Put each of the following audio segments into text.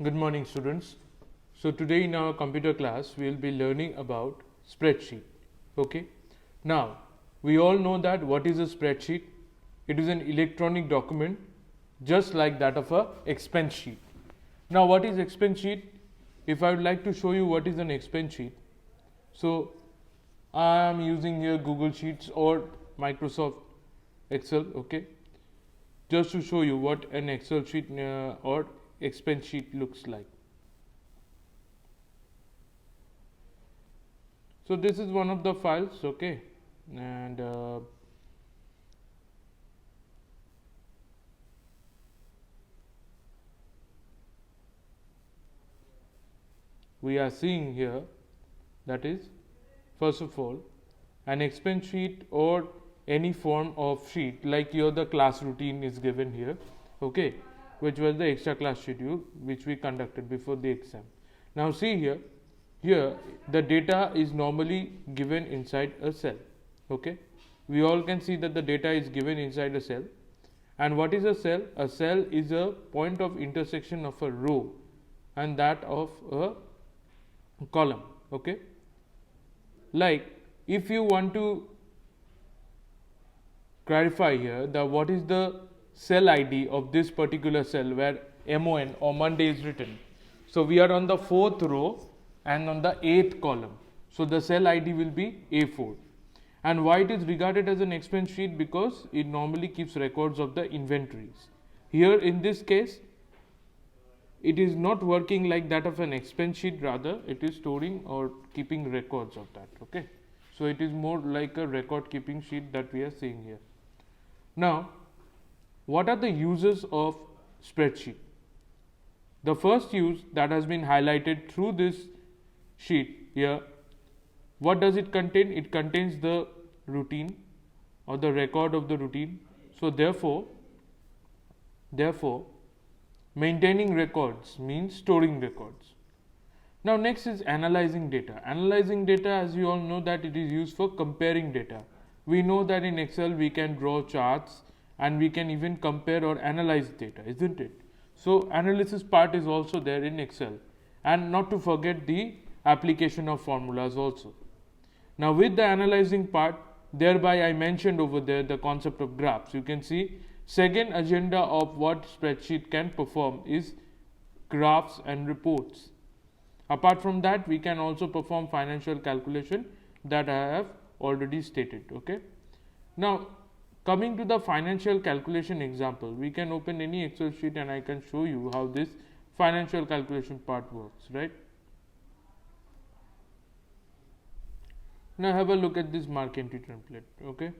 Good morning, students. So today in our computer class we will be learning about spreadsheet. Okay. Now we all know that what is a spreadsheet? It is an electronic document just like that of a expense sheet. Now what is expense sheet? If I would like to show you what is an expense sheet, so I am using here Google Sheets or Microsoft Excel. Okay, just to show you what an Excel sheet or expense sheet looks like. So this is one of the files, okay, and we are seeing here, that is, first of all, an expense sheet or any form of sheet like your the class routine is given here, okay, which was the extra class schedule which we conducted before the exam. Now see here, the data is normally given inside a cell, okay. We all can see that the data is given inside a cell. And what is a cell? A cell is a point of intersection of a row and that of a column, okay. Like if you want to clarify here the what is the cell ID of this particular cell where MON or Monday is written. So we are on the 4th row and on the 8th column. So the cell ID will be A4. And why it is regarded as an expense sheet? Because it normally keeps records of the inventories. Here in this case, it is not working like that of an expense sheet, rather it is storing or keeping records of that, okay. So it is more like a record keeping sheet that we are seeing here. Now, what are the uses of spreadsheet? The first use that has been highlighted through this sheet here, what does it contain? It contains the routine or the record of the routine. So therefore, maintaining records means storing records. Now next is analyzing data. Analyzing data, as you all know, that it is used for comparing data. We know that in Excel we can draw charts and we can even compare or analyze data, isn't it? So analysis part is also there in Excel, and not to forget the application of formulas also. Now with the analyzing part, thereby I mentioned over there the concept of graphs. You can see second agenda of what spreadsheet can perform is graphs and reports. Apart from that, we can also perform financial calculation that I have already stated, okay. Now coming to the financial calculation example, we can open any Excel sheet and I can show you how this financial calculation part works, right. Now have a look at this mark entry template, okay.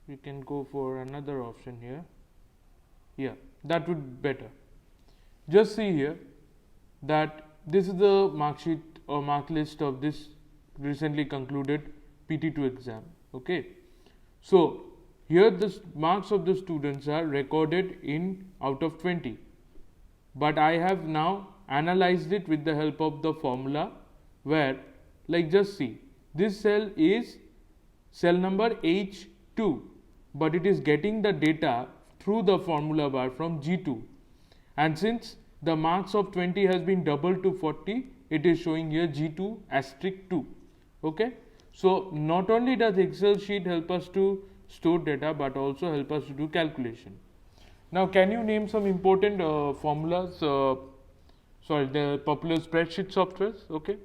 We can go for another option here. Yeah, that would be better. Just see here that this is the mark sheet or mark list of this recently concluded PT2 exam, okay. So here the marks of the students are recorded in out of 20, but I have now analyzed it with the help of the formula where, like, just see, this cell is cell number H2, but it is getting the data through the formula bar from G2, and since the marks of 20 has been doubled to 40, it is showing here G2 asterisk 2, okay. So not only does Excel sheet help us to store data, but also help us to do calculation. Now can you name some important formulas, the popular spreadsheet softwares, okay.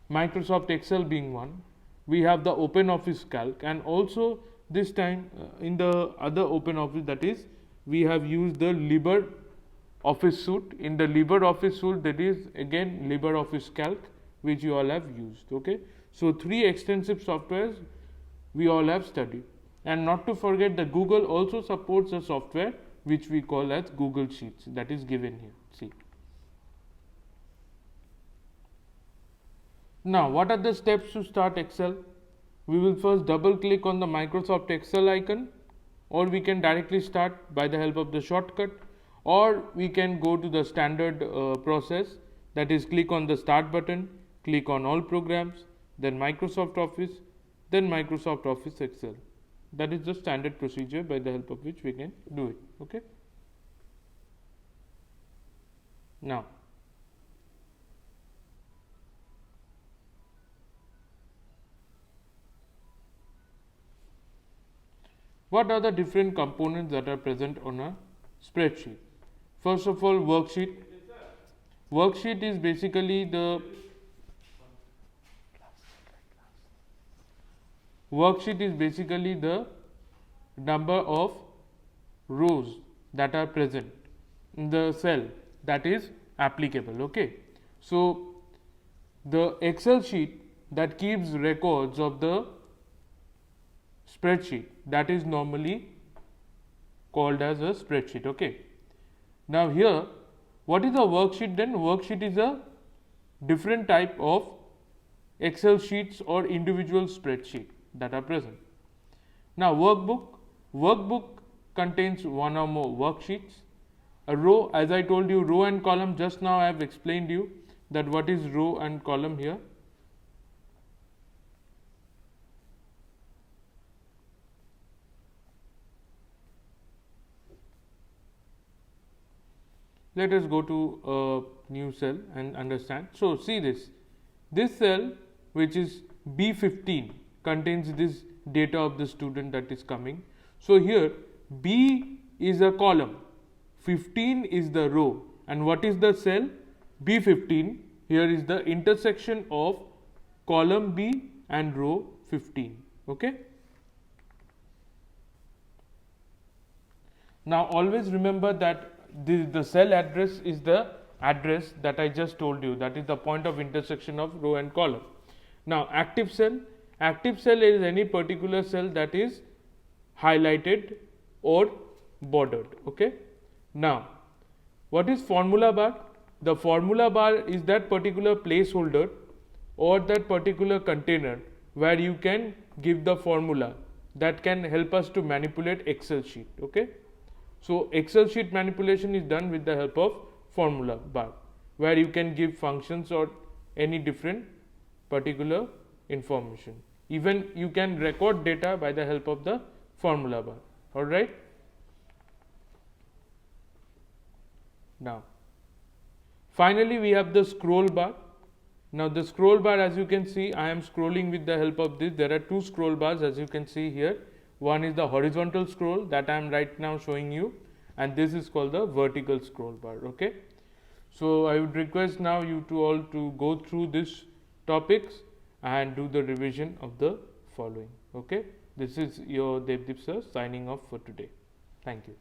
Microsoft Excel being one, we have the Open Office Calc, and also this time in the other Open Office, that is, we have used the LibreOffice suite. In the LibreOffice suite, that is again LibreOffice Calc, which you all have used, okay. So 3 extensive softwares we all have studied, and not to forget the Google also supports a software which we call as Google Sheets, that is given here, see. Now what are the steps to start Excel? We will first double click on the Microsoft Excel icon, or we can directly start by the help of the shortcut, or we can go to the standard process, that is click on the start button, click on all programs, then Microsoft Office, then Microsoft Office Excel. That is the standard procedure by the help of which we can do it. Okay. Now, what are the different components that are present on a spreadsheet? First of all, worksheet. Worksheet is basically the number of rows that are present in the cell that is applicable. Okay. So the Excel sheet that keeps records of the spreadsheet, that is normally called as a spreadsheet. Okay. Now here, what is a worksheet then? Worksheet is a different type of Excel sheets or individual spreadsheet that are present. Now workbook contains one or more worksheets. A row, as I told you, row and column, just now I have explained you that what is row and column here. Let us go to a new cell and understand. So see this cell, which is B15, contains this data of the student that is coming. So here B is a column, 15 is the row, and what is the cell? B15. Here is the intersection of column B and row 15. Okay. Now always remember that the cell address is the address that I just told you, that is the point of intersection of row and column. Now active cell is any particular cell that is highlighted or bordered. Okay. Now what is formula bar? The formula bar is that particular placeholder or that particular container where you can give the formula that can help us to manipulate Excel sheet. Okay. So Excel sheet manipulation is done with the help of formula bar, where you can give functions or any different particular information. Even you can record data by the help of the formula bar. All right. Now, finally, we have the scroll bar. Now, the scroll bar, as you can see, I am scrolling with the help of this. There are two scroll bars, as you can see here. One is the horizontal scroll that I am right now showing you, and this is called the vertical scroll bar. Okay. So I would request now you to all to go through these topics and do the revision of the following. Okay. This is your Devdeep sir signing off for today. Thank you.